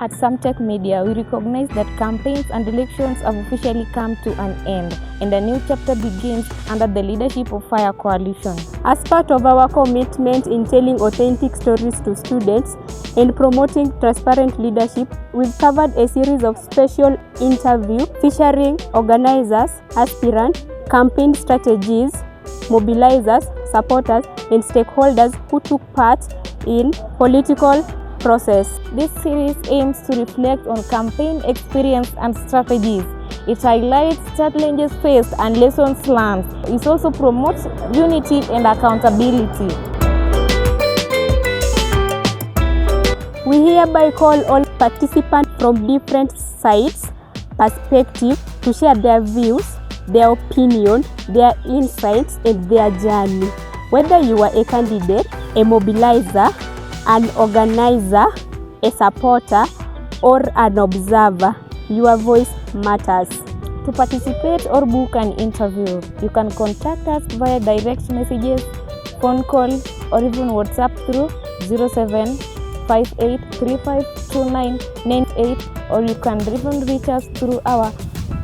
At SamTech Media, we recognize that campaigns and elections have officially come to an end, and a new chapter begins under the leadership of Fire Coalition. As part of our commitment in telling authentic stories to students and promoting transparent leadership, we've covered a series of special interviews featuring organizers, aspirants, campaign strategies, mobilizers, supporters, and stakeholders who took part in political process. This series aims to reflect on campaign experience and strategies. It highlights challenges faced and lessons learned. It also promotes unity and accountability. We hereby call all participants from different sides, perspectives to share their views, their opinion, their insights, and their journey. Whether you are a candidate, a mobilizer, an organizer, a supporter, or an observer, your voice matters. To participate or book an interview, you can contact us via direct messages, phone call, or even WhatsApp through 0758352998, or you can even reach us through our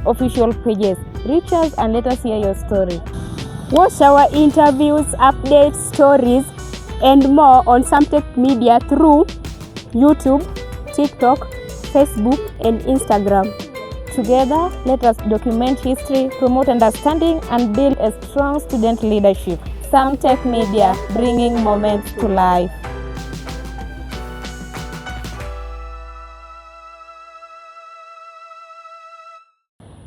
official pages. Reach us and let us hear your story. Watch our interviews, updates, stories, and more on SamTech Media through YouTube, TikTok, Facebook, and Instagram. Together, let us document history, promote understanding, and build a strong student leadership. SamTech Media, bringing moments to life.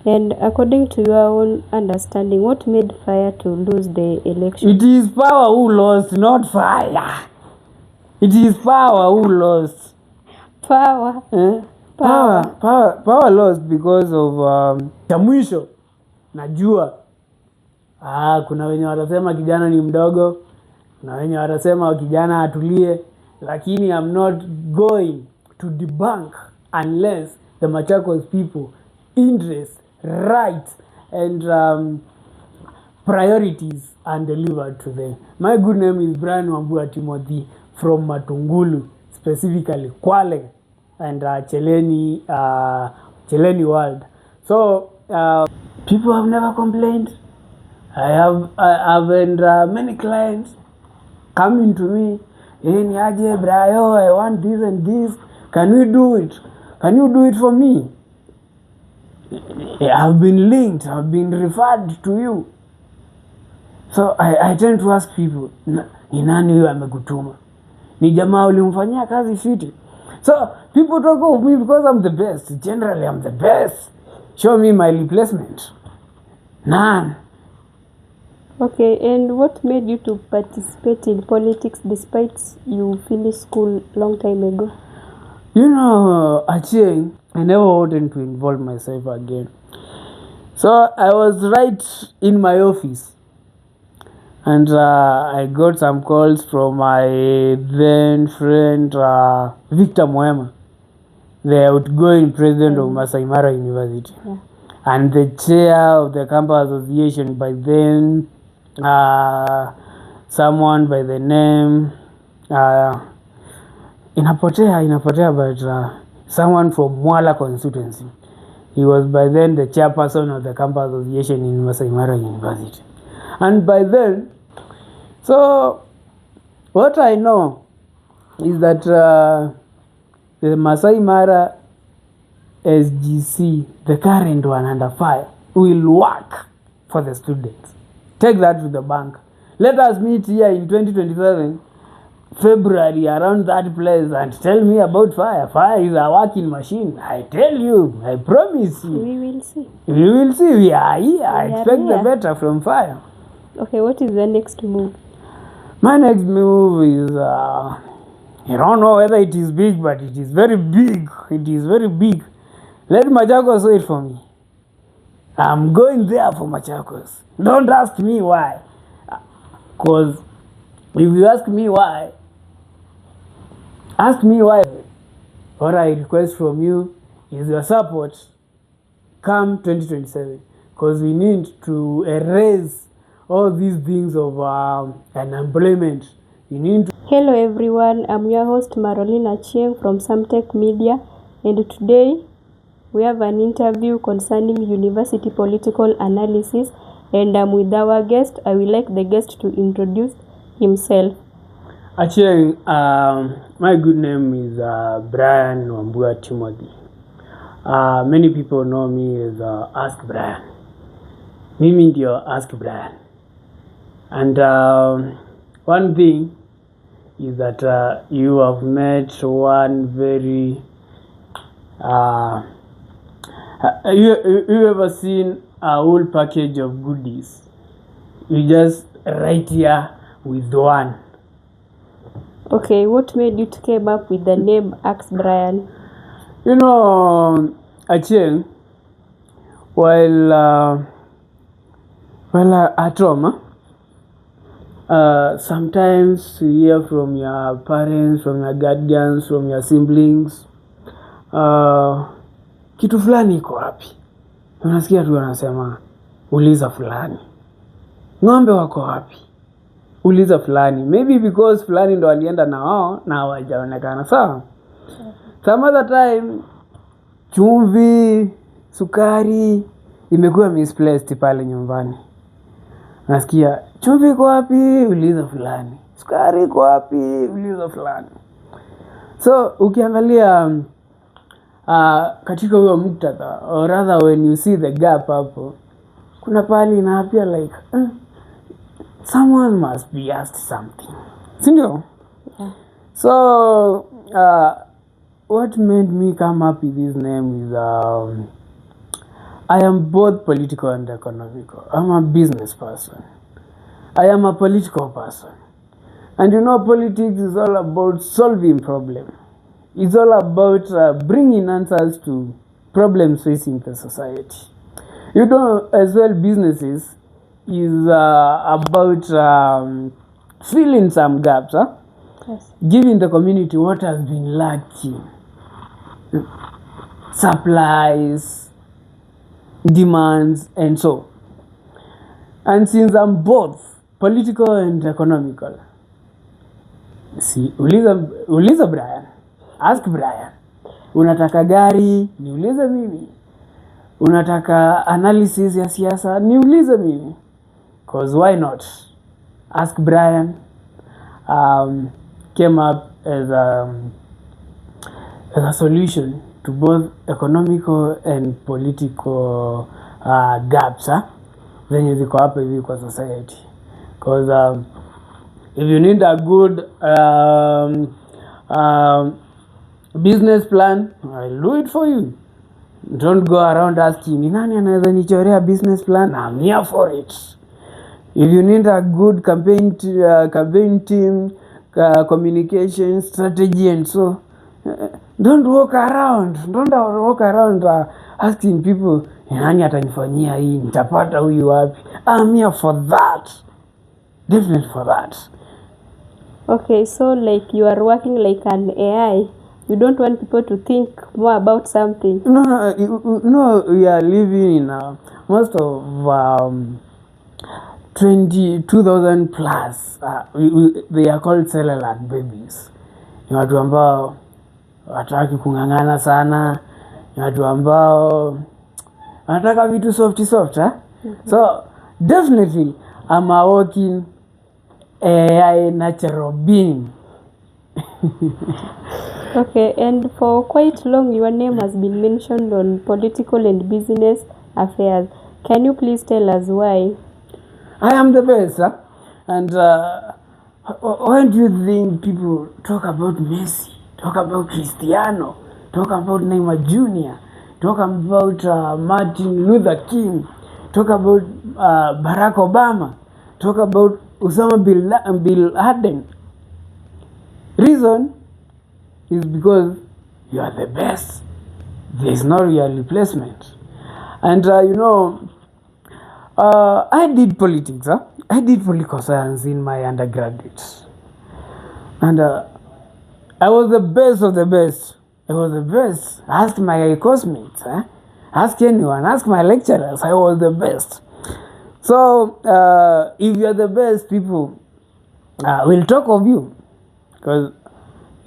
And according to your own understanding, what made Fire to lose the election? It is Power who lost, not Fire. It is Power who lost. Power. Power lost because of cha mwisho. Najua. Kuna wenye watasema kijana ni mdogo, kuna wenye watasema kijana atulie, lakini I'm not going to debunk unless the Machakos people interest, rights, and priorities are delivered to them. My good name is Brian Wambua Timothy from Matungulu, specifically Kwale and Cheleni World. So people have never complained. I have many clients coming to me, hey niaje Brayo, I want this and this. Can we do it? Can you do it for me? I've been linked, I've been referred to you. So I tend to ask people, ni nani huyo amekutuma? Ni jamaa ulimfanyia kazi fiti? So people talk of me because I'm the best. Generally, I'm the best. Show me my replacement. None. Okay, and what made you to participate in politics despite you finished school long time ago? You know, Acheng, I never wanted to involve myself again. So I was right in my office. And I got some calls from my then friend Victor Moema, the outgoing president of Maasai Mara University, and the chair of the campus association by then, someone by the name inapotea, but someone from Mwala constituency. He was by then the chairperson of the campus association in Maasai Mara University. And by then, so what I know is that the Maasai Mara SGC, the current one under Fire, will work for the students. Take that to the bank. Let us meet here in 2027, February, around that place, and tell me about Fire. Fire is a working machine. I tell you, I promise you. We will see. We will see. We are here. I expect the better from Fire. Okay, what is the next move? My next move is, I don't know whether it is big, but it is very big. It is very big. Let Machakos wait for me. I'm going there for Machakos. Don't ask me why. Because if you ask me why, what I request from you is your support come 2027. Because we need to erase all these things of unemployment. You need to. Hello everyone, I'm your host Marolina Cheng from SamTech Media. And today we have an interview concerning university political analysis, and I'm with our guest. I would like the guest to introduce himself. Actually, my good name is Brian Wambua Timothy. Many people know me as Ask Brian. Mimi ndio Ask Brian. And one thing is that you have met one very you ever seen a whole package of goodies? You just right here with one. Okay, what made you to came up with the name Ask Brian? You know, Achille, while at home, sometimes you hear from your parents, from your guardians, from your siblings, kitu fulani iko wapi? Unasikia tu wanasema uliza fulani. Ng'ombe wako wapi? Uliza fulani. Maybe because fulani ndo alienda na wao na hawajaonekana. Sawa? Some other time chumvi, sukari imekuwa misplaced pale nyumbani. Nasikia chumvi iko wapi? Uliza fulani. Sukari iko wapi? Uliza fulani. So ukiangalia katika huyo muktadha, or rather when you see the gap hapo, kuna pali na appear like someone must be asked something. Sindio? Yeah. So what made me come up with this name is I am both political and economical. I'm a business person. I am a political person. And you know, politics is all about solving problems. It's all about bringing answers to problems facing the society. You know, as well, businesses is about filling some gaps, Yes. giving the community what has been lacking. Supplies, demands, and so. And since I'm both political and economical, see, uliza Brian, ask Brian. Unataka gari, niulize mimi. Unataka analysis ya siasa, niulize mimi. Cause why not? Ask Brian came up as a solution to both economical and political gaps zenye ziko hapa hivi kwa society. Cause if you need a good business plan, I'll do it for you. Don't go around asking, ni nani anaweza nichorea business plan? I'm here for it. If you need a good campaign team, communication strategy and so, don't walk around asking people, ni nani atanifanyia hii, nitapata huyu wapi? I'm here for that. Definitely for that. Okay, so like you are working like an AI. You don't want people to think more about something. No, we are living in most of 22,000 plus. They are called cellular babies. Ni watu ambao wataki kung'ang'ana sana. Ni watu ambao wanataka vitu soft. So definitely I'm a working AI natural being. Okay, and for quite long your name has been mentioned on political and business affairs. Can you please tell us why? I am the best, and why do you think people talk about Messi, talk about Cristiano, talk about Neymar Jr., talk about Martin Luther King, talk about Barack Obama, talk about Osama bin Laden? Reason is because you are the best. There is no real replacement. And you know, I did politics. I did political science in my undergraduate. And I was the best of the best. I was the best. Ask my classmates. Ask anyone. Ask my lecturers. I was the best. So if you are the best, people will talk of you. Because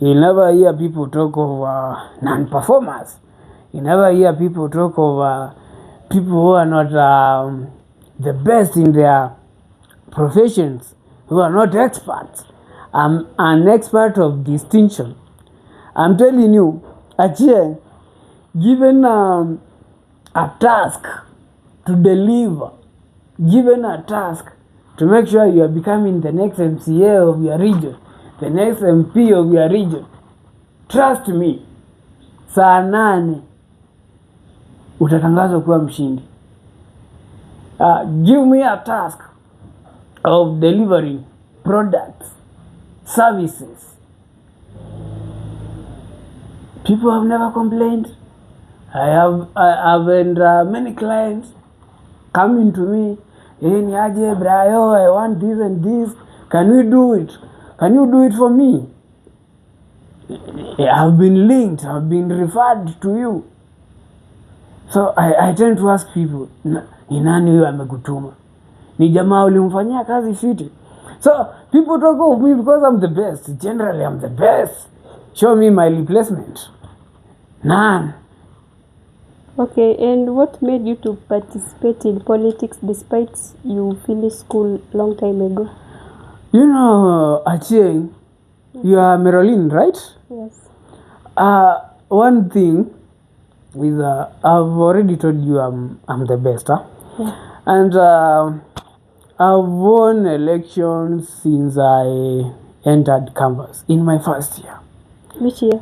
You'll never hear people talk of non-performers. You never hear people talk of people who are not the best in their professions, who are not experts. I'm an expert of distinction. I'm telling you, Achie, given a task to deliver, given a task to make sure you are becoming the next MCA of your region, the next MP of your region, trust me, saa 8 utatangazwa kuwa mshindi. Give me a task of delivering products, services. People have never complained. I have many clients coming to me, hey, niaje Brayo, I want this and this. Can we do it? Can you do it for me? I've been linked, I've been referred to you. So I tend to ask people, ni nani huyo amekutuma? Ni jamaa ulimfanyia kazi fiti? So people talk of me because I'm the best. Generally, I'm the best. Show me my replacement. None. Okay, and what made you to participate in politics despite you finished school long time ago? You know, Achie, you are Marilyn, right? Yes. One thing is, I've already told you I'm the best, huh? Yeah. And I've won elections since I entered campus in my first year. Which year?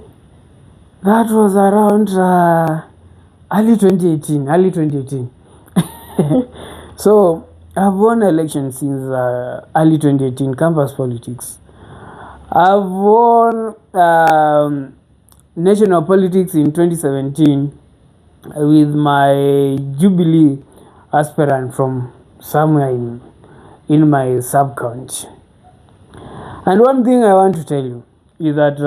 That was around early 2018. So I've won elections since early 2018, campus politics. I've won national politics in 2017 with my Jubilee aspirant from somewhere in my sub-county. And one thing I want to tell you is that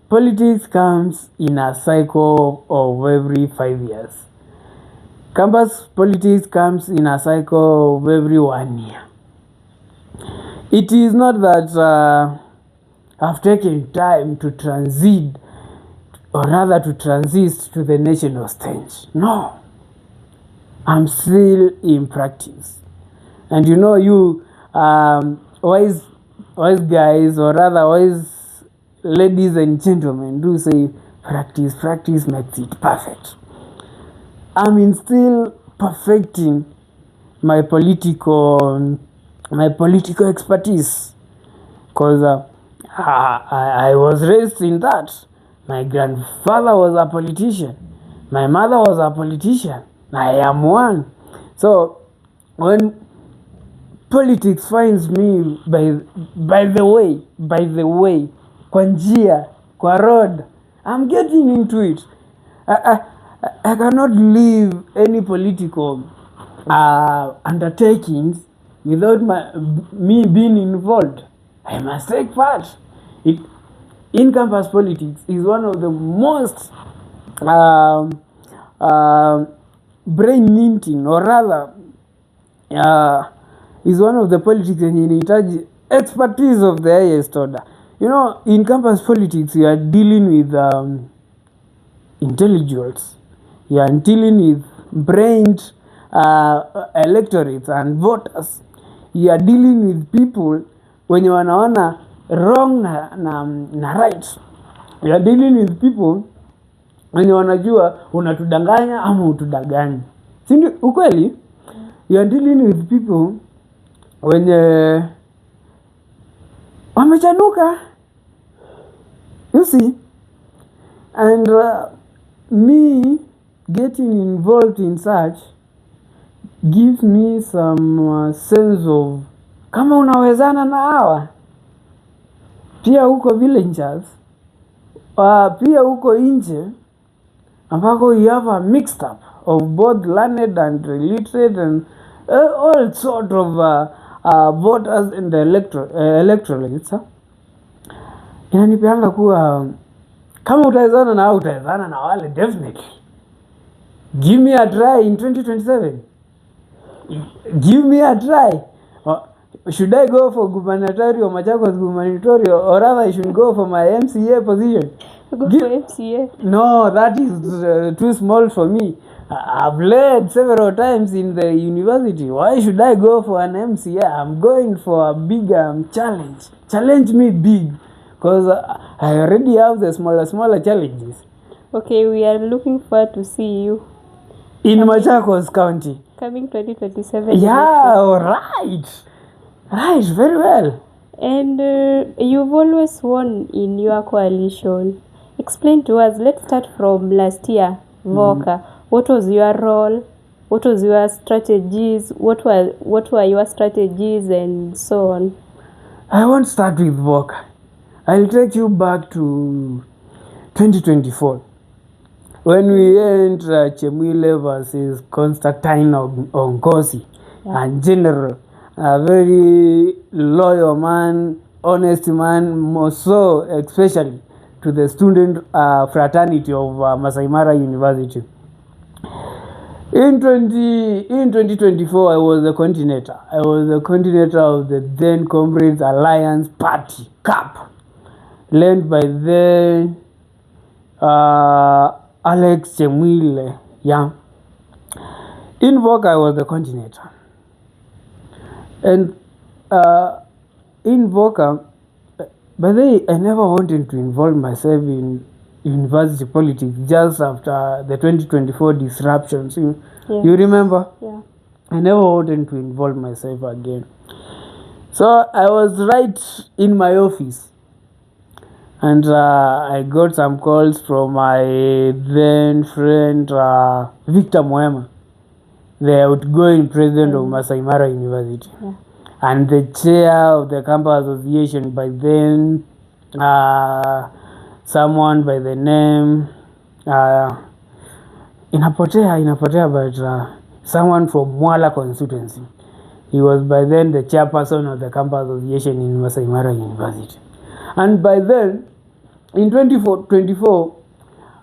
politics comes in a cycle of every 5 years. Campus politics comes in a cycle of every 1 year. It is not that I've taken time to transit, or rather to transit to the national stage. No, I'm still in practice. And you know, you wise guys, or rather wise ladies and gentlemen, do say practice makes it perfect. I'm still perfecting my political expertise, because I was raised in that. My grandfather was a politician, my mother was a politician, I am one. So when politics finds me by the way, kwa njia, kwa road, I'm getting into it. I cannot leave any political undertakings without me being involved. I must take part. In campus politics is one of the most brain-eating, or rather is one of the politics that inahitaji expertise of the highest order. You know, in campus politics, you are dealing with intellectuals. You are dealing with brained electorates and voters. You are dealing with people wenye wanaona wrong na right. You are dealing with people wenye wanajua unatudanganya ama utudanganya. Si ndio ukweli? You are dealing with people wenye wamechanuka. You see? And me getting involved in such gives me some sense of kama unawezana na hawa. Pia huko villagers, pia huko nje, ambako you have a mixed up of both learned and illiterate and all sort of voters and electorates. Inanipeanga kuwa kama utawezana na hao, utawezana na wale definitely. Give me a try in 2027. Give me a try. should I go for gubernatorial, Machakos gubernatorial, or rather I should go for my MCA position? Go for MCA. No, that is too small for me. I've led several times in the university. Why should I go for an MCA? I'm going for a bigger challenge. Challenge me big, because I already have the smaller challenges. Okay, we are looking forward to see you in Machakos County. Coming 2027. Yeah, right. Right, very well. And you've always won in your coalition. Explain to us. Let's start from last year, VOCA. What was your role? What was your strategies? What were your strategies and so on? I won't start with VOCA. I'll take you back to 2024. When we enter Chemwile versus Constantine Ongosi, and General, a very loyal man, honest man, more so especially to the student fraternity of Maasai Mara University. In 2024, I was the coordinator. I was the coordinator of the then Comrades Alliance Party, CAP, led by then Alex Chemwile. Yeah. In VOCA, I was the coordinator. And in VOCA, by the way, I never wanted to involve myself in university politics just after the 2024 disruptions. You remember? Yeah. I never wanted to involve myself again. So I was right in my office. And I got some calls from my then friend Victor Moema, the outgoing president of Maasai Mara University, and the chair of the campus association by then, someone by the name inapotea, but someone from Mwala constituency. He was by then the chairperson of the campus association in Maasai Mara University. And by then, in 2024,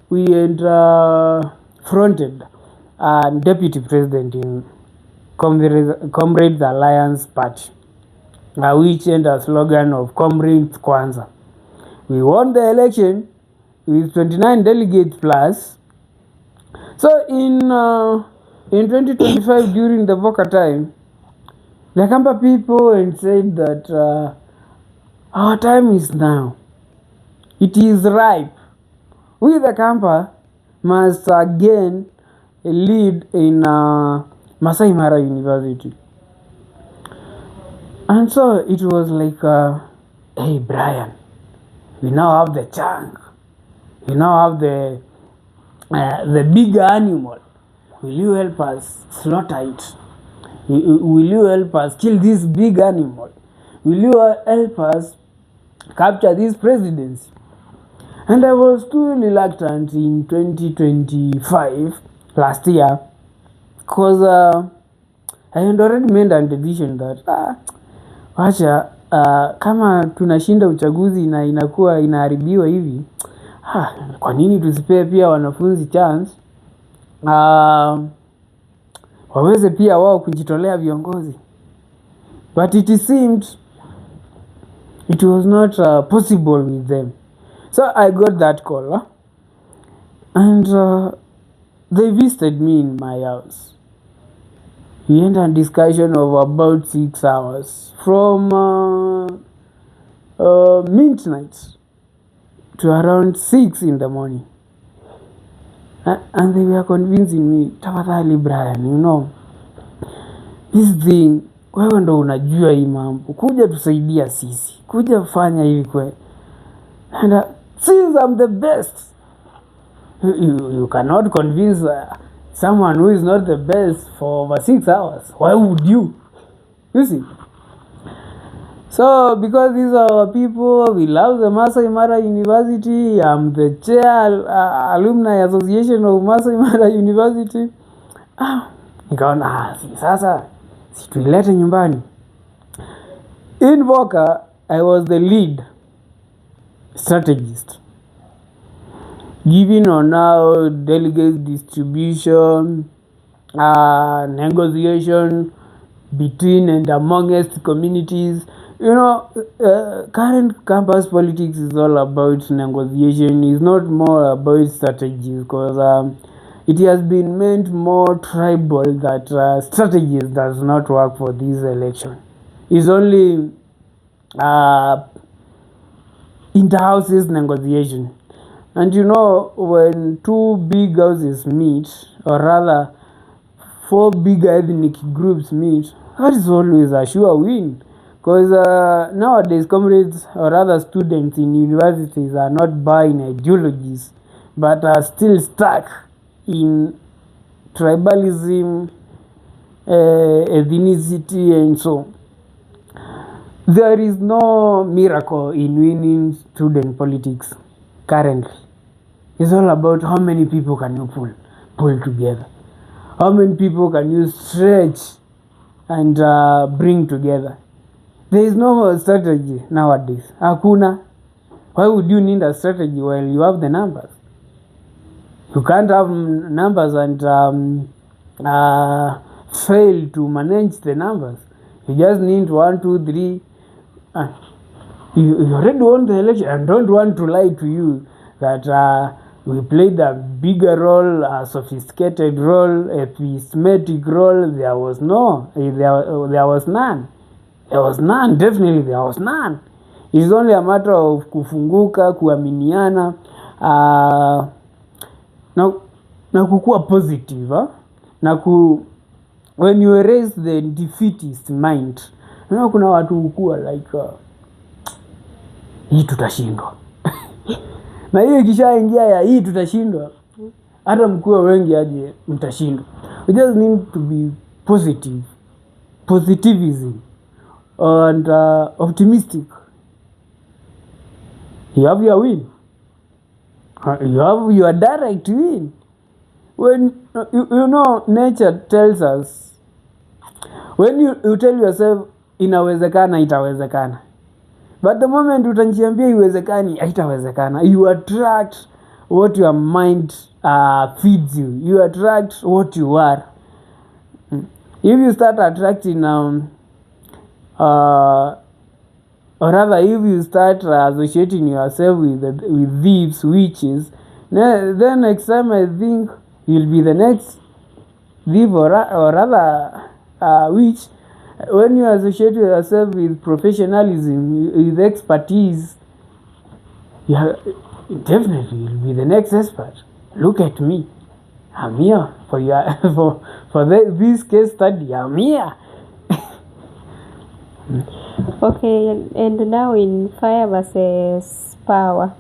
we had fronted deputy president in Comrades Alliance Party, which had a slogan of Comrades Kwanza. We won the election with 29 delegates plus. So in 2025, during the VOCA time, the Kampa people and said that our time is now. It is ripe. We, the Kampa, must again lead in Maasai Mara University. And so it was like, hey, Brian, we now have the chunk. We now have the big animal. Will you help us slaughter it? Will you help us kill this big animal? Will you help us capture this presidency? And I was too reluctant in 2025, last year, because I had already made a decision that wacha kama tunashinda uchaguzi na inakuwa inaharibiwa hivi, kwa nini tusipee pia wanafunzi chance waweze pia wao kujitolea viongozi? But it seemed it was not possible with them. So I got that call, and they visited me in my house. We had a discussion of about 6 hours, from midnight to around 6 in the morning. And they were convincing me, tafadhali Brian, you know, this thing, wewe ndo unajua hii mambo, kuja tusaidia sisi, kuja fanya hivi kwe. And since I'm the best, you cannot convince someone who is not the best for over 6 hours. Why would you? You see? So, because these are our people, we love the Maasai Mara University. I'm the chair alumni association of Maasai Mara University. Nikaona sasa situilete nyumbani. In VOCA, I was the lead strategist, giving on how delegate distribution, negotiation, between and amongst communities. Current campus politics is all about negotiation. It's not more about strategies, because it has been made more tribal that strategies does not work for this election. It's only inter-houses negotiation. And when two big houses meet, or rather 4 big ethnic groups meet, that is always a sure win. Because nowadays, comrades or other students in universities are not buying ideologies, but are still stuck in tribalism, ethnicity, and so. There is no miracle in winning student politics currently. It's all about how many people can you pull together. How many people can you stretch and bring together? There is no strategy nowadays. Hakuna. Why would you need a strategy while you have the numbers? You can't have numbers and fail to manage the numbers. You just need 1, 2, 3. You already won the election. I don't want to lie to you that we played a bigger role, a sophisticated role, a epistemic role. There was none. There was none. Definitely there was none. It's only a matter of kufunguka, kuaminiana, na kukua positive, when you erase the defeatist mind, kuna watu hukua like hii tutashindwa. Na hiyo ikishaingia ya hii tutashindwa, hata mkuu wengi aje mtashindwa. We just need to be positive. Positivism and optimistic. You have your win. You have your direct win. When nature tells us, when you tell yourself inawezekana, itawezekana. But the moment utanjiambia iwezekani, haitawezekana. You attract what your mind feeds you. You attract what you are. If you start attracting or rather, if you start associating yourself with thieves, witches, then next time I think you'll be the next thief or rather witch. When you associate yourself with professionalism, with expertise, definitely you'll be the next expert. Look at me. I'm here for your this case study. I'm here. Okay, and now in fire versus power,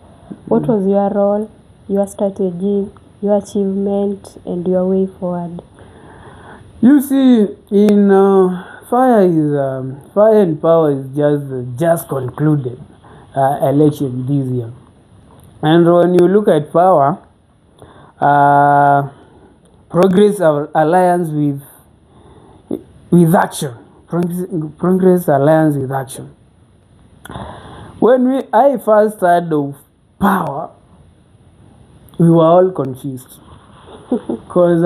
what was your role, your strategy, your achievement, and your way forward? You see, in fire and power is just concluded election this year, and when you look at power, progress alliance with action. Progress alliance with action. When I first heard of power, we were all confused. Because,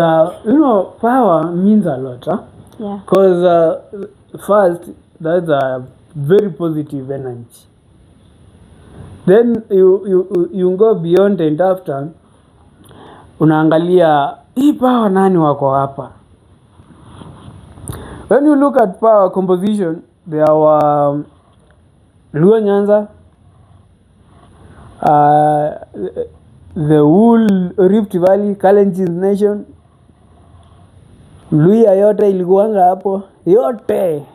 power means a lot. Yeah. Because first, that's a very positive energy. Then you go beyond and after, unaangalia, hii power nani wako hapa? When you look at power composition, there were Luo Nyanza, the whole Rift Valley, Kalenjin Nation, Luhya yote ilikuwanga hapo, yote.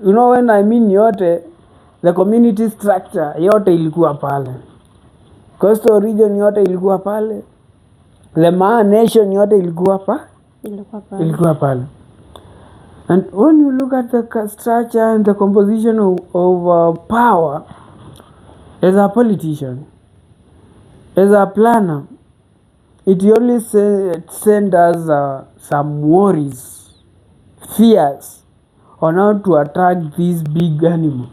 When I mean yote, the community structure, yote ilikuwa pale. Coastal region yote ilikuwa pale. The Maa Nation yote ilikuwa pale. And when you look at the structure and the composition of power, as a politician, as a planner, it only sends us some worries, fears on how to attract this big animal.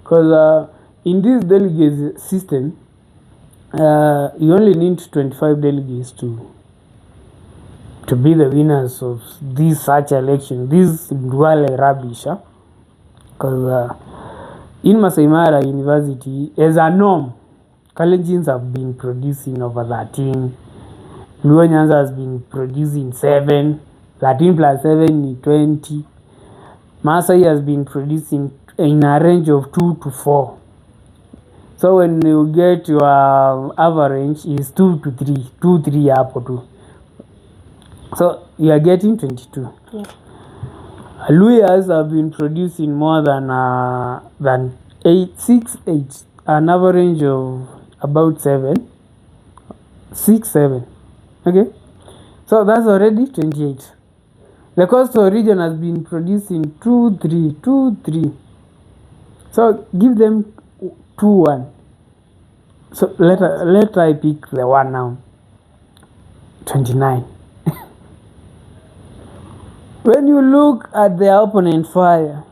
Because in this delegate system, you only need 25 delegates to to be the winners of this such election, this Ndwale rubbish, because in Maasai Mara University, as a norm, Kalenjins have been producing over 13. Luo Nyanza has been producing 7. 13 plus 7 is 20. Maasai has been producing in a range of 2 to 4. So when you get your average is 2 to 3, 2, 3 up or 2. So you are getting 22. Yeah. Luyas have been producing more than 6, 8, an average of about 7, 6, 7. Okay, so that's already 28. The coastal region has been producing 2, 3, 2, 3. So give them 2, 1. So let I pick the one now. 29. When you look at the opponent fire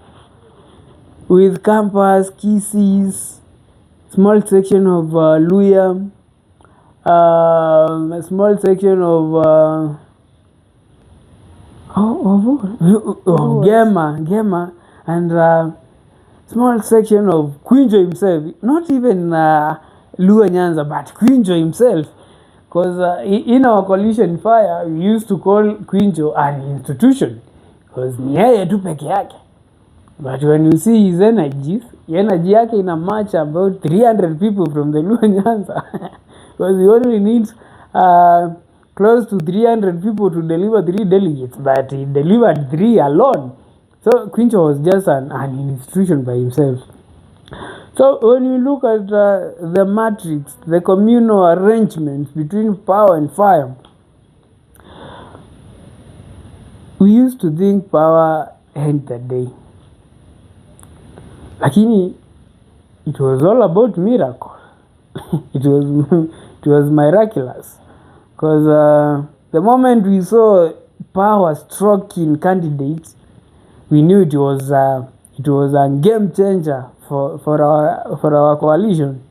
with campus, Kisses, small section of Luya, a small section of Gema, and small section of Quinjo himself, not even Luo Nyanza, but Quinjo himself, because in our coalition fire we used to call Quinjo an institution because ni yeye tu peke yake. But when you see his energy yake ina match about 300 people from the Luo Nyanza because he only needs close to 300 people to deliver 3 delegates, but he delivered 3 alone. So Quincho was just an institution by himself. So when you look at the matrix, the communal arrangements between power and fire, we used to think power ended the day. Lakini it was all about miracle. it was miraculous. Because the moment we saw power stroking candidates, we knew it was a game changer for our coalition.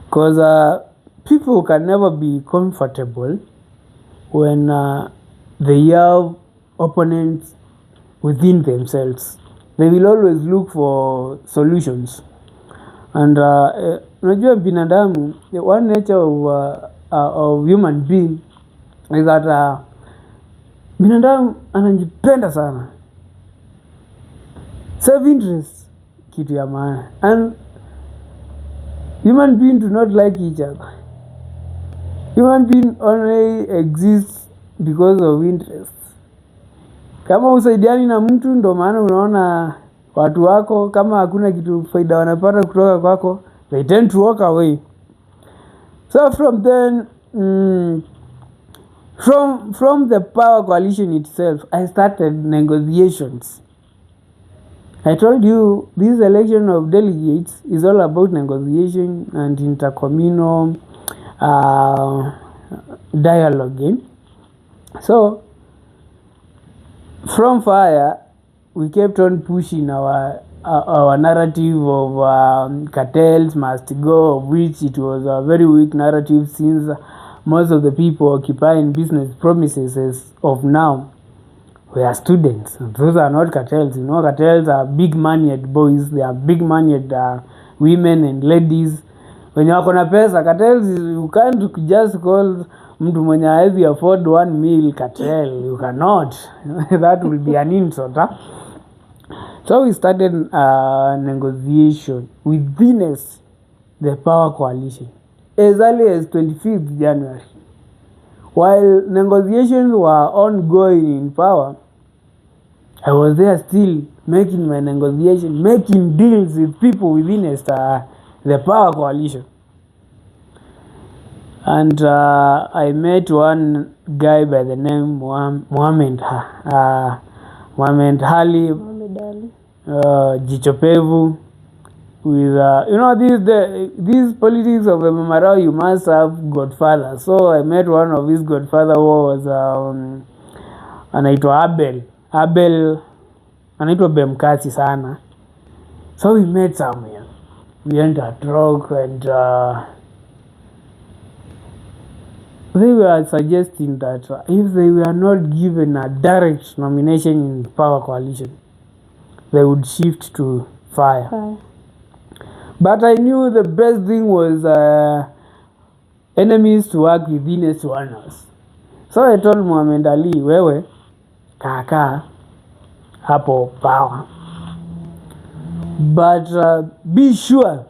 Because people can never be comfortable when they have opponents within themselves. They will always look for solutions. And unajua binadamu, the one nature of human being is that binadamu anajipenda sana. Self-interest kitu ya maana. And human beings do not like each other. Human being only exists because of interest. Kama usaidiani na mtu ndo maana unaona watu wako kama hakuna kitu faida wanapata kutoka kwako, they tend to walk away. So from then, from the power coalition itself, I started negotiations. I told you this election of delegates is all about negotiation and intercommunal dialogue. So from fire, we kept on pushing our narrative of cartels must go, of which it was a very weak narrative since most of the people occupying business premises as of now were students. Those are not cartels. You know, cartels are big moneyed boys. They are big moneyed women and ladies. When you are na pesa, cartels, you can't just call mtu mwenye hawezi afford 1 meal cartel. You cannot. That will be an insult. Huh? So we started negotiation within the power coalition as early as 25th January. While negotiations were ongoing in power, I was there still making my negotiation, making deals with people within the power coalition. And I met one guy by the name Mohamed Ali, Jichopevu, with these politics of Mmarau, you must have godfather. So I met one of his godfather who was anaitwa Abel anaitwa Bemkasi sana. So we met somewhere. We went to talk and they were suggesting that if they were not given a direct nomination in Power Coalition, they would shift to Fire. But I knew the best thing was enemies to work within S1ers. So I told Muhammad Ali, wewe kaka hapo Power. But be sure,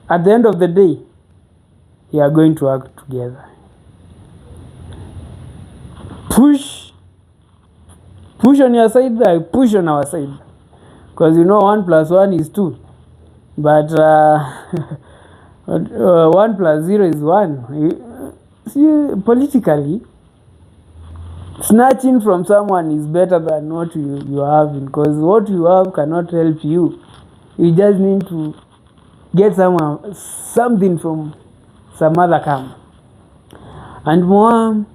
at the end of the day, you are going to work together. Push on your side, push on our side. Because 1 + 1 is 2. But 1 + 0 is 1. See, politically, snatching from someone is better than what you have, because what you have cannot help you. You just need to get something from some other camp. And more,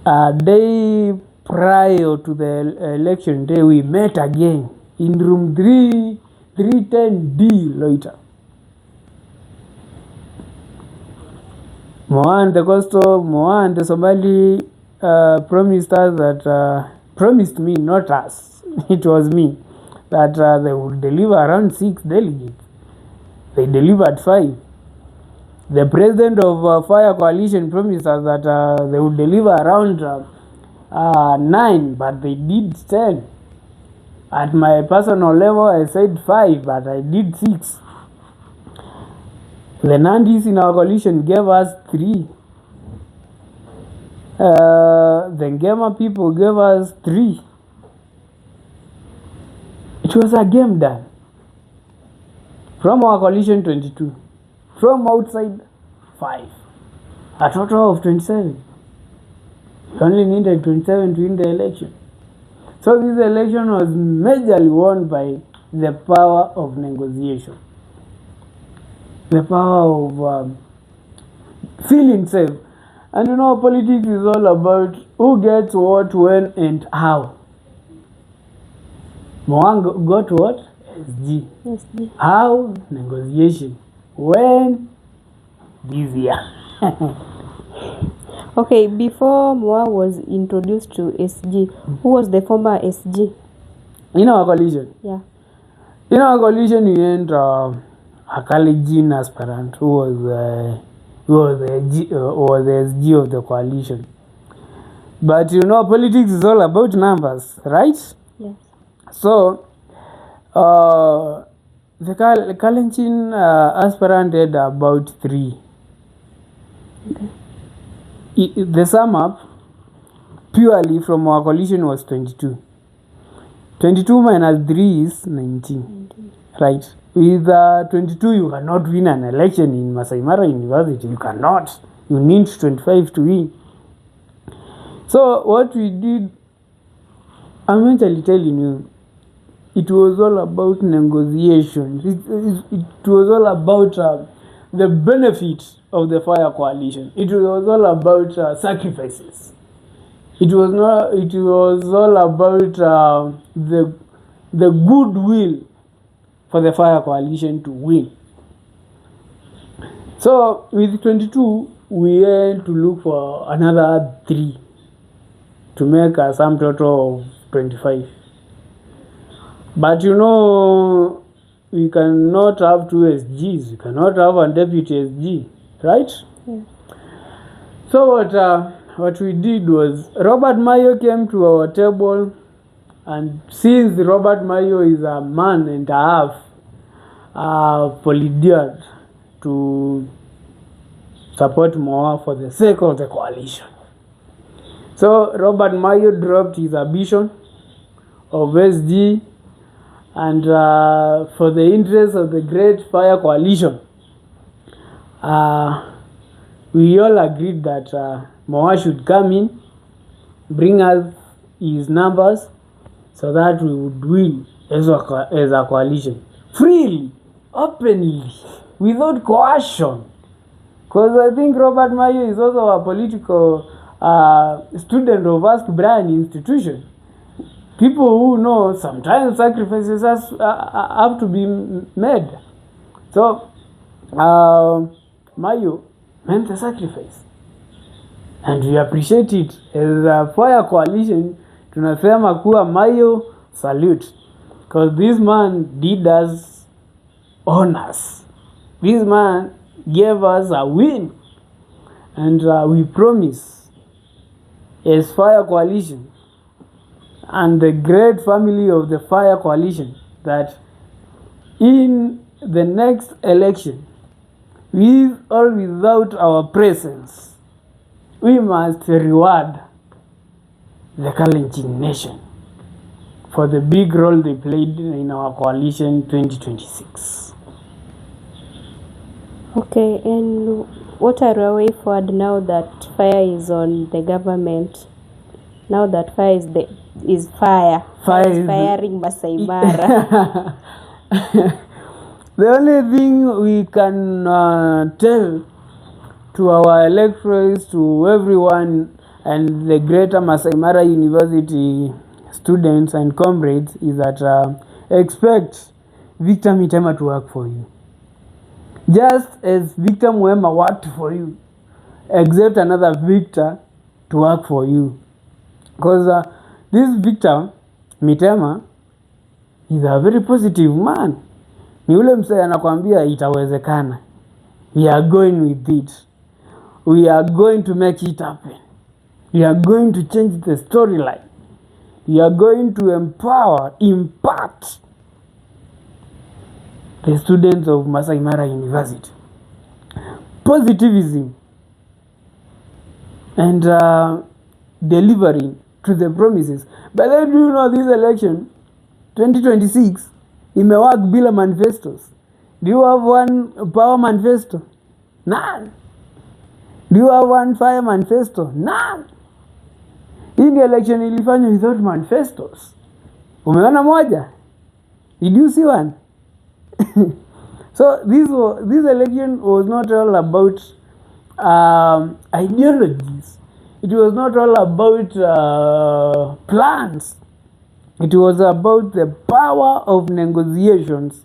a day prior to the election day, we met again in room 310D Loiter. Moa and the Somali promised us that, promised me, not us, it was me, that they would deliver around 6 delegates. They delivered 5. The president of Fire Coalition promised us that they would deliver around 9, but they did 10. At my personal level, I said 5, but I did 6. The Nandis in our coalition gave us 3. The Ngema people gave us 3. It was a game done. From our coalition, 22. From outside, 5. A total of 27. You only needed 27 to win the election. So this election was majorly won by the power of negotiation. The power of feeling safe. And politics is all about who gets what, when, and how. Moang got what? SG. How? Negotiation. When? This year. Okay, before Moa was introduced to SG, who was the former SG? In our coalition? Yeah. In our coalition, we had a Kalenjin aspirant who was the SG of the coalition. But politics is all about numbers, right? Yes. So, the Kalenjin aspirant had about 3. Okay. The sum up purely from our coalition was 22. 22 minus 3 is 19. Right? With 22, you cannot win an election in Maasai Mara University. You cannot. You need 25 to win. So what we did, I'm actually telling you, it was all about negotiation. It was all about the benefit of the Fire Coalition. It was all about sacrifices. It was all about the goodwill for the Fire Coalition to win. So with 22, we had to look for another 3 to make a sum total of 25. But we cannot have 2 SGs. We cannot have a deputy SG, right? Yeah. So what we did was, Robert Mayo came to our table, and since Robert Mayo is a man and a half, volunteered to support Moa for the sake of the coalition. So Robert Mayo dropped his ambition of SG, and for the interest of the Great Fire Coalition, we all agreed that Moa should come in, bring us his numbers, so that we would win as a coalition. Freely, openly, without coercion. Because I think Robert Mayo is also a political student of Ask Brian institution. People who know sometimes sacrifices have to be made. So, Mayo meant the sacrifice, and we appreciate it. As a fire coalition, tunasema kuwa Mayo salute, because this man did us honors. This man gave us a win, and we promise as fire coalition and the great family of the fire coalition that in the next election, with or without our presence, we must reward the Kalenjin nation for the big role they played in our coalition 2026. Okay, and what are your way forward now that fire is on the government? Now that fire is firing Maasai Mara. The only thing we can tell to our electors, to everyone, and the greater Maasai Mara University students and comrades is that expect Victor Mitema to work for you. Just as Victor Mwema worked for you, accept another Victor to work for you. Because this Victor Mitema is a very positive man. Ni ule msee anakuambia itawezekana. We are going with it. We are going to make it happen. We are going to change the storyline. We are going to impart the students of Maasai Mara University positivism and delivering to the promises. But then, do you know this election 2026 imewak bila manifestos? Do you have one power manifesto? None. Do you have one fire manifesto? None. In the election ilifanywa without manifestos. Umeona moja? Did you see one? So this election was not all about ideologies. It was not all about plans. It was about the power of negotiations.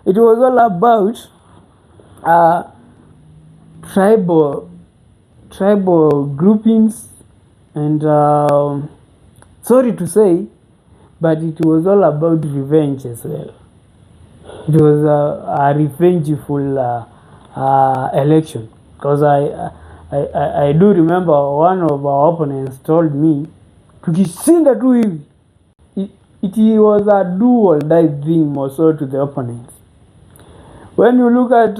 It was all about tribal groupings, and sorry to say, but it was all about revenge as well. It was a revengeful election, because I do remember one of our opponents told me, tukishinda tu hivi. It was a do or die thing more so to the opponents. When you look at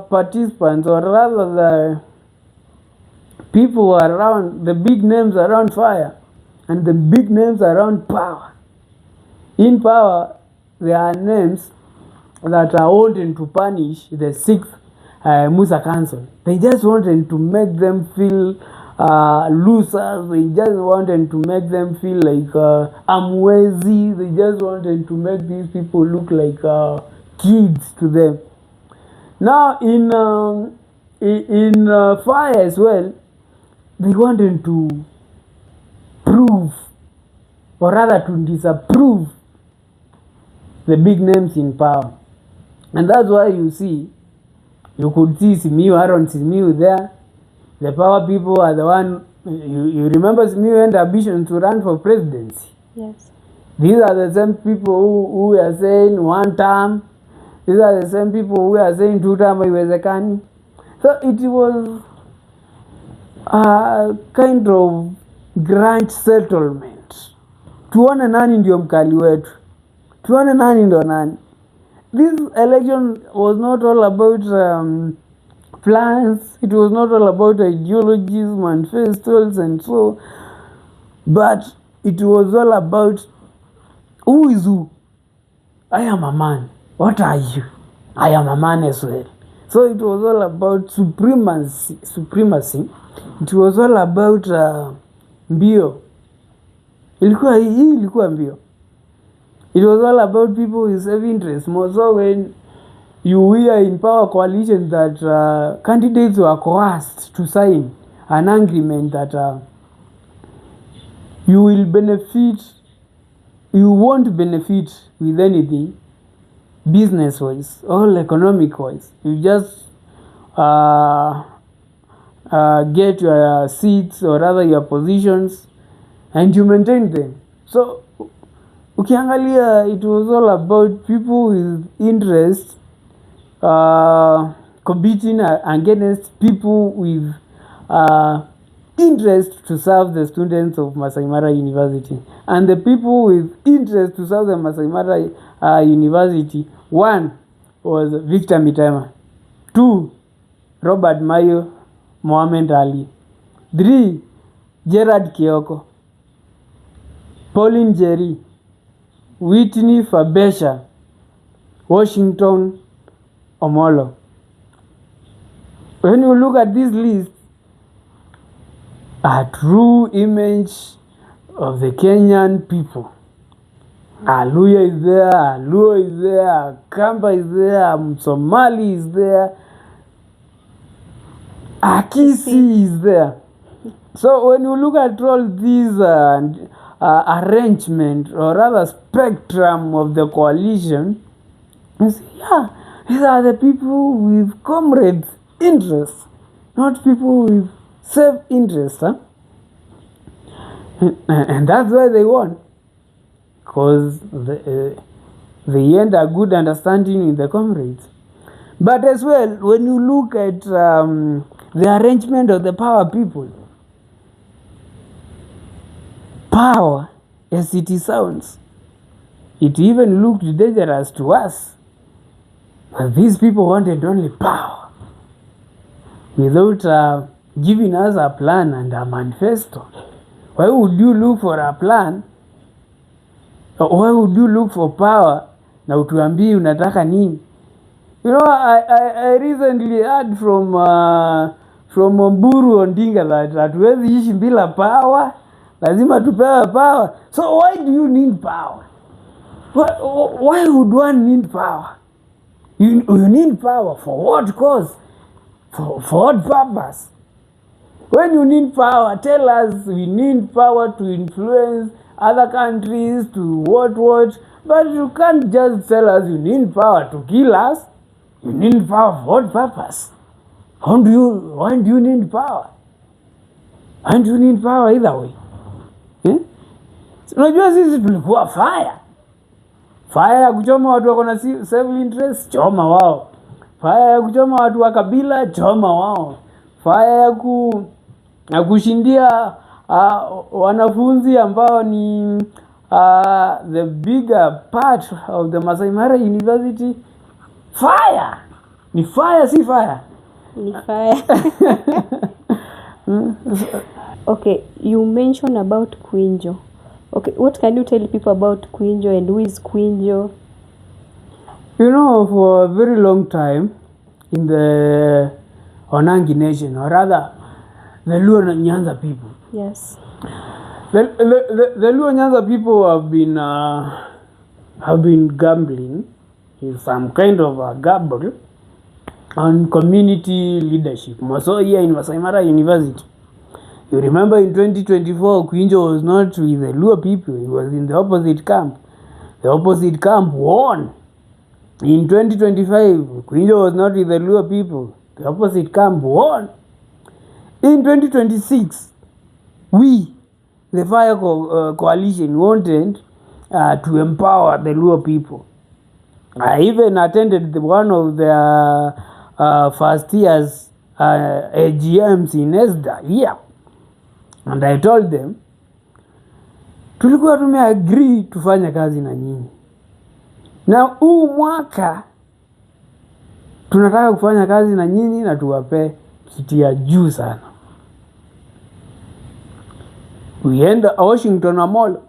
participants, or rather the people around, the big names around fire and the big names around power. In power, there are names that are wanting to punish the 6th Musa Council. They just wanted to make them feel losers. They just wanted to make them feel like amwezi. They just wanted to make these people look like kids to them. Now in fire as well, they wanted to prove, or rather to disapprove, the big names in power. And that's why you could see Simiyu, Aaron Simiyu there. The power people are the one. You remember Simiyu had ambition to run for presidency. Yes. These are the same people who are saying 1 term. These are the same people who are saying 2 term haiwezekani. So it was a kind of grand settlement. Tuone nani ndio mkali wetu. Tuone nani ndo nani. This election was not all about plans. It was not all about ideologies, manifestos, and so. But it was all about who is who. I am a man. What are you? I am a man as well. So it was all about supremacy. It was all about mbio. Ilikuwa mbio. It was all about people with self-interest. More so when you hear in power coalition that candidates were coerced to sign an agreement that you won't benefit with anything business-wise or economic-wise. You just get your seats or rather your positions and you maintain them. So ukiangalia, it was all about people with interest competing against people with interest to serve the students of Maasai Mara University. And the people with interest to serve the Maasai Mara University, one was Victor Mitema, two, Robert Mayo Mohamed Ali, three, Gerard Kioko, Pauline Jerry, Whitney Fabesha, Washington Omolo. When you look at this list, a true image of the Kenyan people. Aluya is there, Luo is there, Kamba is there, Somali is there, Akisi is there. So when you look at all these arrangement or rather spectrum of the coalition, you see, yeah, these are the people with comrades' interests, not people with self-interest. And that's why they won, because they end a good understanding with the comrades. But as well, when you look at the arrangement of the power people, power as it sounds, it even looked dangerous to us. But these people wanted only power without giving us a plan and a manifesto. Why would you look for a plan? Why would you look for power na utuambie unataka nini? You know, I recently heard from Mburu Ondinga that hatuwezi ishi bila power, lazima tupewe power. So why do you need power? Why would one need power? You need power for what cause? For what purpose? When you need power, tell us we need power to influence other countries, to what, but you can't just tell us you need power to kill us. You need power for what purpose? Why do you need power? Why do you need power either way? Unajua sisi tulikuwa fire ya kuchoma watu wako na self interest, choma wao. Fire ya kuchoma watu wa kabila, choma wao. Fire ya kushindia wanafunzi ambao ni the bigger part of the Maasai Mara University. Fire! Ni fire, si fire? Ni fire. Okay, you mentioned about Kwinjo. Okay, what can you tell people about Kwinjo and who is Kwinjo? You know, for a very long time in the Onangi nation, or rather the Luo Nyanza people. Yes. The Luo Nyanza people have been gambling in some kind of a gamble on community leadership. So here in Maasai Mara University, you remember in 2024, Kwinjo was not with the Luo people, he was in the opposite camp. The opposite camp won. In 2025, Kwinjo was not with the Luo people, the opposite camp won. In 2026, we, the Fire Coalition, wanted to empower the Luo people. I even attended one of their first year's AGMs in ESDA here. And I told them, tulikuwa tumeagree tufanya kazi na nyinyi. Na huu mwaka tunataka kufanya kazi na nyinyi na tuwape kiti ya juu sana. We end Washington Omolo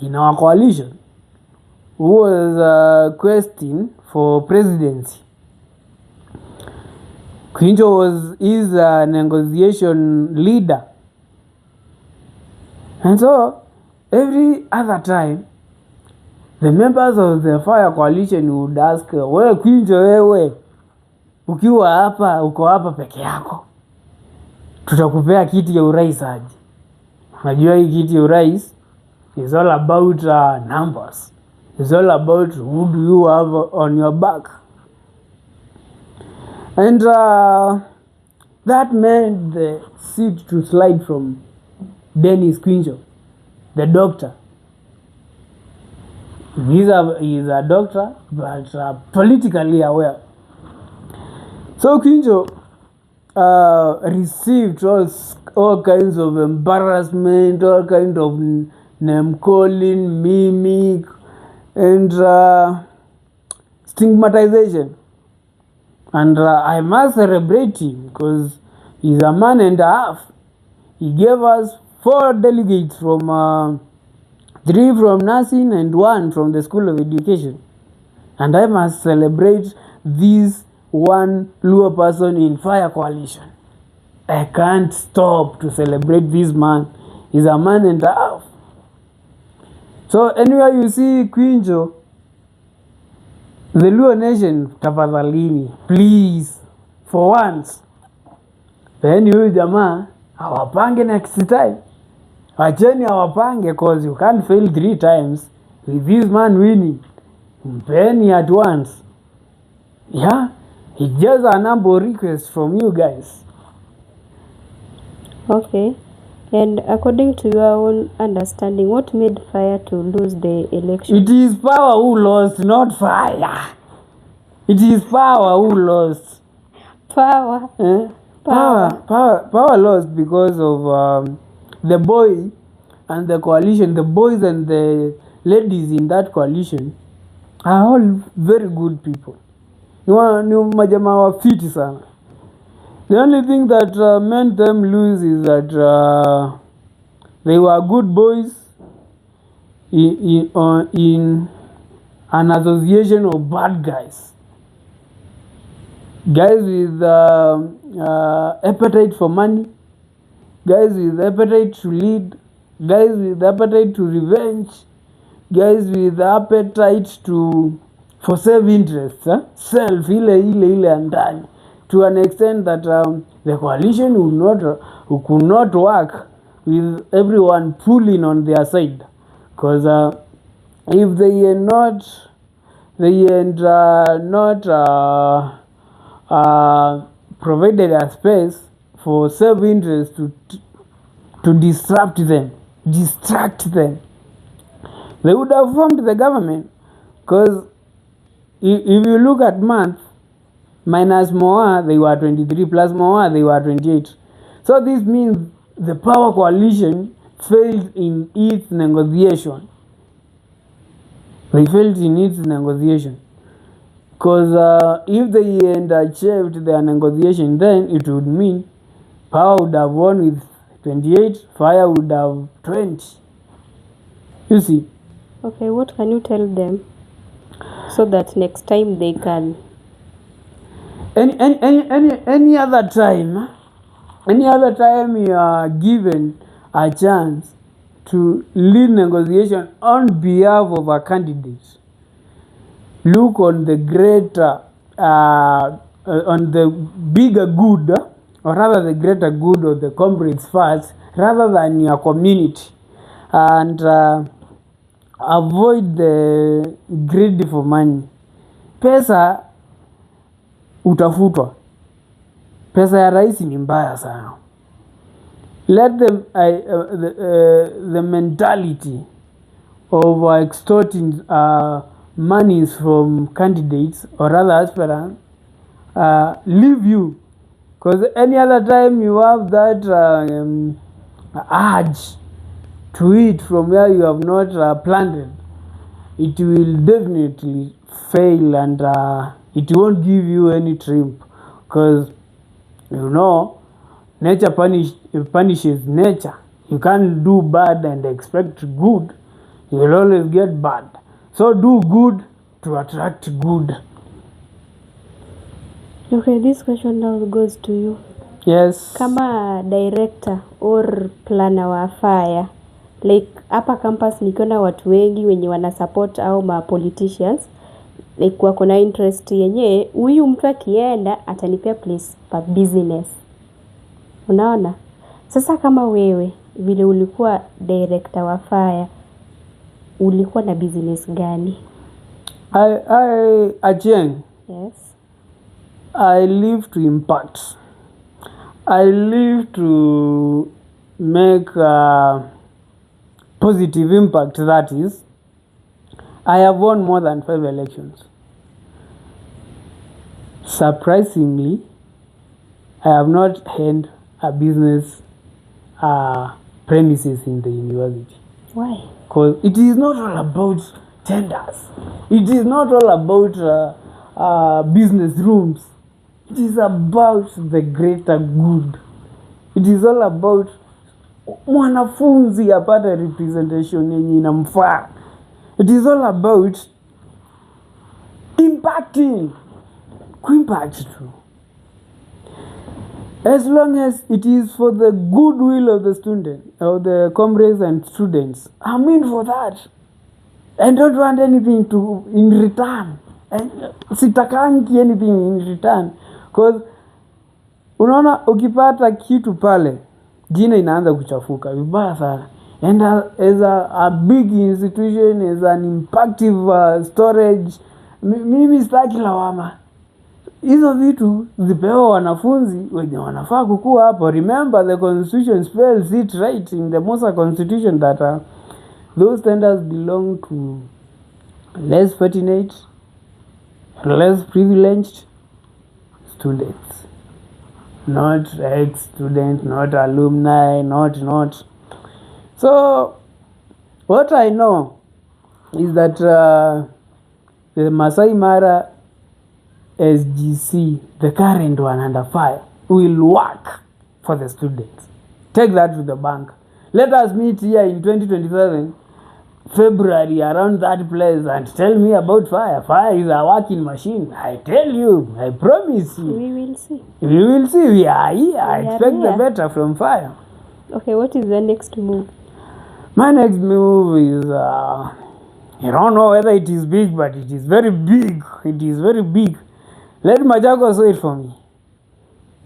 in our coalition, who was questing for presidency. Kwinjo was his negotiation leader. And so, every other time, the members of the Fire Coalition would ask, wewe Kwinjo, wewe ukiwa hapa, uko hapa peke yako, tutakupea kiti ya urais aje. Unajua hii kiti ya urais is all about numbers. It's all about who do you have on your back. And That made the seat to slide from Dennis Quinjo, the doctor. He's a doctor, but politically aware. So Quinjo received all kinds of embarrassment, all kinds of name calling, mimic, and stigmatization. And I must celebrate him because he's a man and a half. He gave us 4 delegates from 3 from nursing and 1 from the School of Education. And I must celebrate this one Luo person in Fire Coalition. I can't stop to celebrate this man. He's a man and a half. So anywhere you see Quinjo, the Luo nation, tafadhalini, please, for once, then huyu jamaa awapange next time. Acheni awapange, cause you can't fail 3 times with this man winning. Mpeni at once. Yeah, it's just a number of requests from you guys. Okay. And according to your own understanding, what made Fire to lose the election? It is Power who lost, not Fire. It is Power who lost. Power. Power lost because of the boy and the coalition. The boys and the ladies in that coalition are all very good people. Ni majamaa wa fiti sana. The only thing that made them lose is that they were good boys in an association of bad guys. Guys with appetite for money, guys with appetite to lead, guys with appetite to revenge, guys with appetite for self-interest, self ile andani, to an extent that the coalition could not work with everyone pulling on their side, because if they had not provided a space for self-interest to distract them, they would have formed the government. Because if you look at month, minus Moa, they were 23, plus Moa, they were 28. So this means the Power Coalition failed in its negotiation. They failed in its negotiation. Because if they had achieved their negotiation, then it would mean Power would have won with 28, Fire would have 20. You see? Okay, what can you tell them so that next time they can? Any other time you are given a chance to lead negotiation on behalf of a candidate, look on the greater, on the bigger good, or rather the greater good of the comrades first, rather than your community, and avoid the greed for money. Pesa utafutwa. Pesa ya rais ni mbaya sana. Let them the mentality of extorting monies from candidates or rather aspirants leave you, because any other time you have that urge to eat from where you have not planted, it will definitely fail, and it won't give you any triumph, because you know nature punishes nature. You can't do bad and expect good. You will always get bad. So do good to attract good. Okay, this question now goes to you. Yes. Kama director or planner wa Fire, like hapa campus nikiona watu wengi wenye wana support au ma politicians, like wako na interest yenye huyu mtu akienda atanipea place pa business. Unaona? Sasa kama wewe vile ulikuwa director wa Fire, ulikuwa na business gani? Achieng. Yes. I live to impact. I live to make a positive impact. That is, I have won more than 5 elections. Surprisingly, I have not had a business premises in the university. Why? Because it is not all about tenders. It is not all about business rooms. It is about the greater good. It is all about mwanafunzi apate representation yenye inamfaa. It is all about impacting. Impact too. As long as it is for the goodwill of the student, or the comrades and students, I'm in for that. I don't want anything in return. Sitakangi anything in return. Because unaona ukipata kitu pale, jina inaanza kuchafuka vibaya sana. And as a big institution, as an impactive storage, mimi sitaki lawama. Hizo vitu zipewa wanafunzi wenye wanafaa kukua hapo. Remember, the constitution spells it right in the Mosaic constitution that those tenders belong to less fortunate, less privileged students, not ex-students, not alumni, not. So what I know is that the Maasai Mara SGC, the current one under fire, will work for the students. Take that to the bank. Let us meet here in 2027, February, around that place, and tell me about fire. Fire is a working machine. I tell you, I promise you. We will see. We will see. We are here. I expect the better from fire. Okay, what is the next move? My next move is, I don't know whether it is big, but it is very big. It is very big. Let Machakos wait for me.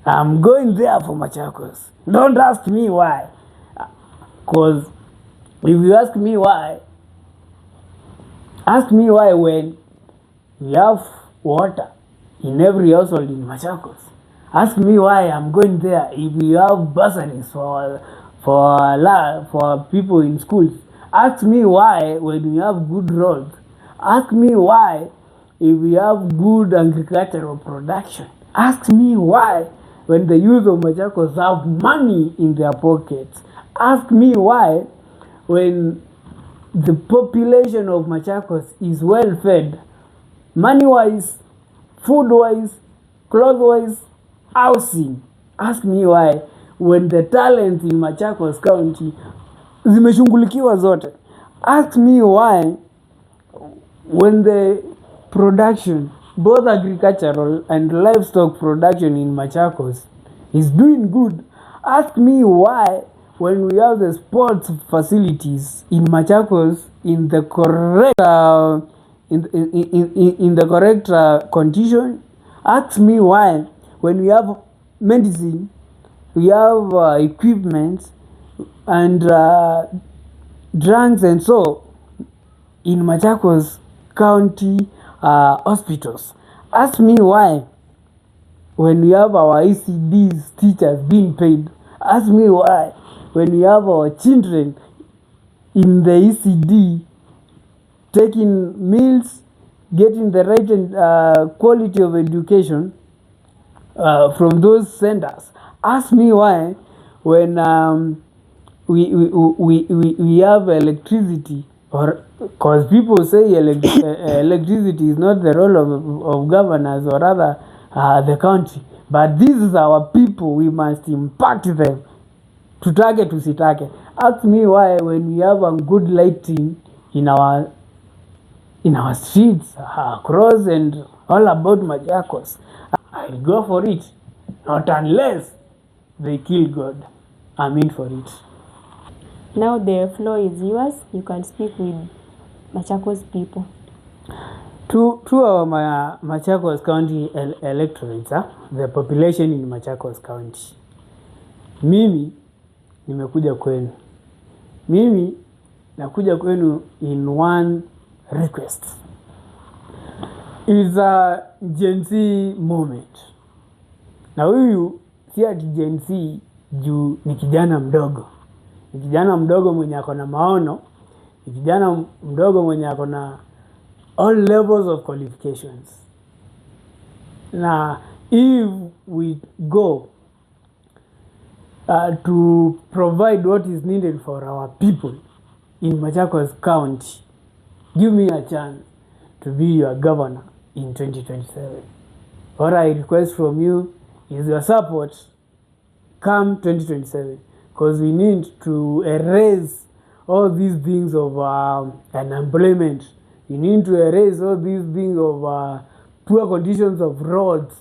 I'm going there for Machakos. Don't ask me why. Because if you ask me why when we have water in every household in Machakos. Ask me why I'm going there if we have bursaries for people in schools. Ask me why when we have good roads. Ask me why if we have good agricultural production. Ask me why when the youth of Machakos have money in their pockets. Ask me why when the population of Machakos is well fed, money-wise, food-wise, clothes-wise, housing. Ask me why when the talent in Machakos County zimeshungulikiwa zote. Ask me why when the production, both agricultural and livestock production in Machakos is doing good. Ask me why when we have the sports facilities in Machakos in the correct in the correct condition. Ask me why when we have medicine, we have equipment and drugs and so in Machakos County hospitals. Ask me why when we have our ECDs teachers being paid. Ask me why when we have our children in the ECD taking meals, getting the right and quality of education from those centers. Ask me why when we have electricity, or because people say electricity is not the role of governors or rather the country, but this is our people. We must impact them. Tutake tusitake. Ask me why when we have a good lighting in our streets across and all about Machakos, I'll go for it. Not unless they kill God. I'm in for it. Now the floor is yours. You can speak with Machakos people. To our Machakos County electorates, the population in Machakos County. Mimi nimekuja kwenu. Mimi nakuja kwenu in one request. It's a Gen Z moment. Na huyu si ati Gen Z juu ni kijana mdogo. Ni kijana mdogo mwenye ako na maono, ni kijana mdogo mwenye ako na all levels of qualifications. Na if we go to provide what is needed for our people in Machakos County, give me a chance to be your governor in 2027. What I request from you is your support come 2027, because we need to erase all these things of unemployment. We need to erase all these things of poor conditions of roads,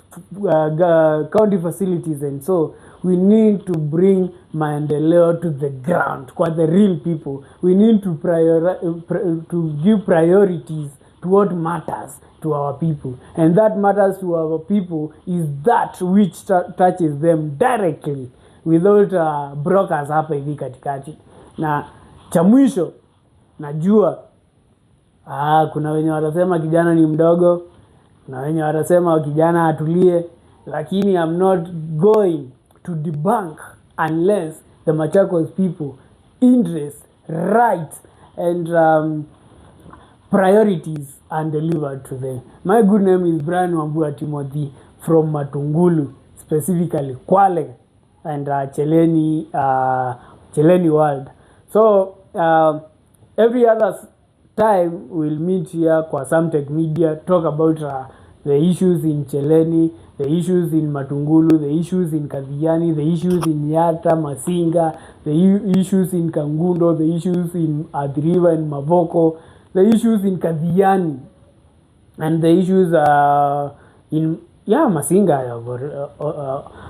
county facilities, and so we need to bring maendeleo to the ground, kwa the real people. We need to give priorities to what matters to our people, and that matters to our people is that which touches them directly without brokers hapa hivi katikati. Na cha mwisho, najua kuna wenye watasema kijana ni mdogo, na wenye watasema kijana atulie, lakini I'm not going to debunk unless the Machakos people interests, rights, and priorities are delivered to them. My good name is Brian Wambua Timothy from Matungulu, specifically Kwale and Cheleni World. So every other time we'll meet here kwa SamTech Media, talk about the issues in Cheleni, the issues in Matungulu, the issues in Kadhiani, the issues in Yata, Masinga, the issues in Kangundo, the issues in Adhiriva and Mavoko, the issues in Kadhiani, and the issues in Masinga.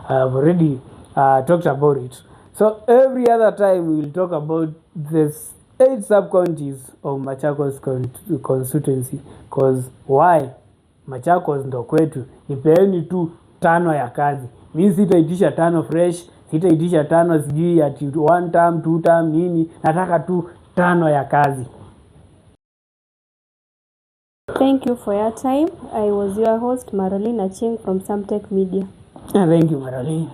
I have already talked about it. So every other time we will talk about this 8 sub-counties of Machakos constituency, because why? Machakos ndo kwetu. Nipeeni tu 5 ya kazi. Mimi sitaitisha 5 fresh, sitaitisha 5 sijui ati 1 term, 2 term nini. Nataka tu 5 ya kazi. Thank you for your time. I was your host, Mmarau from SamTech Media. Thank you, Mmarau.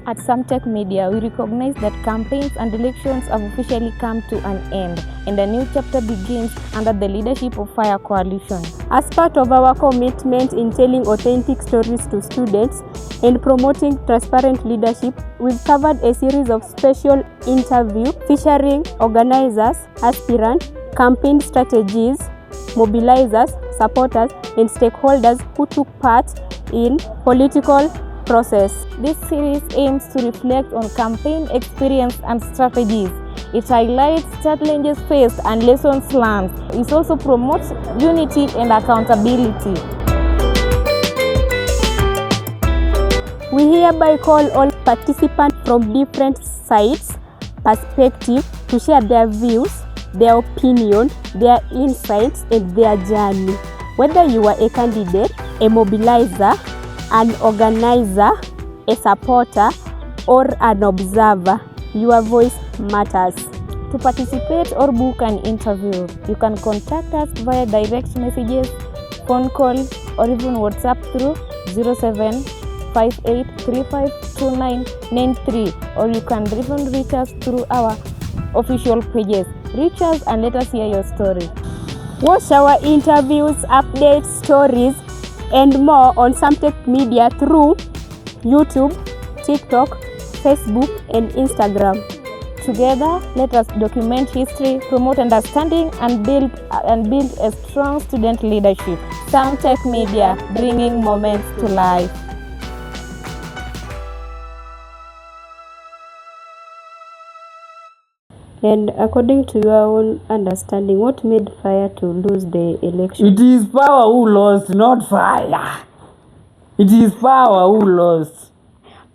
At SamTech Media, we recognize that campaigns and elections have officially come to an end, and a new chapter begins under the leadership of Fire Coalition. As part of our commitment in telling authentic stories to students and promoting transparent leadership, we've covered a series of special interviews featuring organizers, aspirants, campaign strategies, mobilizers, supporters, and stakeholders who took part in political process. This series aims to reflect on campaign experience and strategies. It highlights challenges faced and lessons learned. It also promotes unity and accountability. We hereby call all participants from different sides, perspectives to share their views, their opinion, their insights, and their journey. Whether you are a candidate, a mobilizer, an organizer, a supporter, or an observer, your voice matters. To participate or book an interview, you can contact us via direct messages, phone call, or even WhatsApp through 0758352993, or you can even reach us through our official pages. Reach us and let us hear your story. Watch our interviews, updates, stories, and more on SamTech Media through YouTube, TikTok, Facebook, and Instagram. Together, let us document history, promote understanding, and build a strong student leadership. SamTech Media, bringing moments to life. And according to your own understanding, what made Fire to lose the election? It is power who lost, not fire. It is power who lost.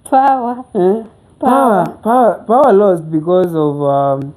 Power. Power lost because of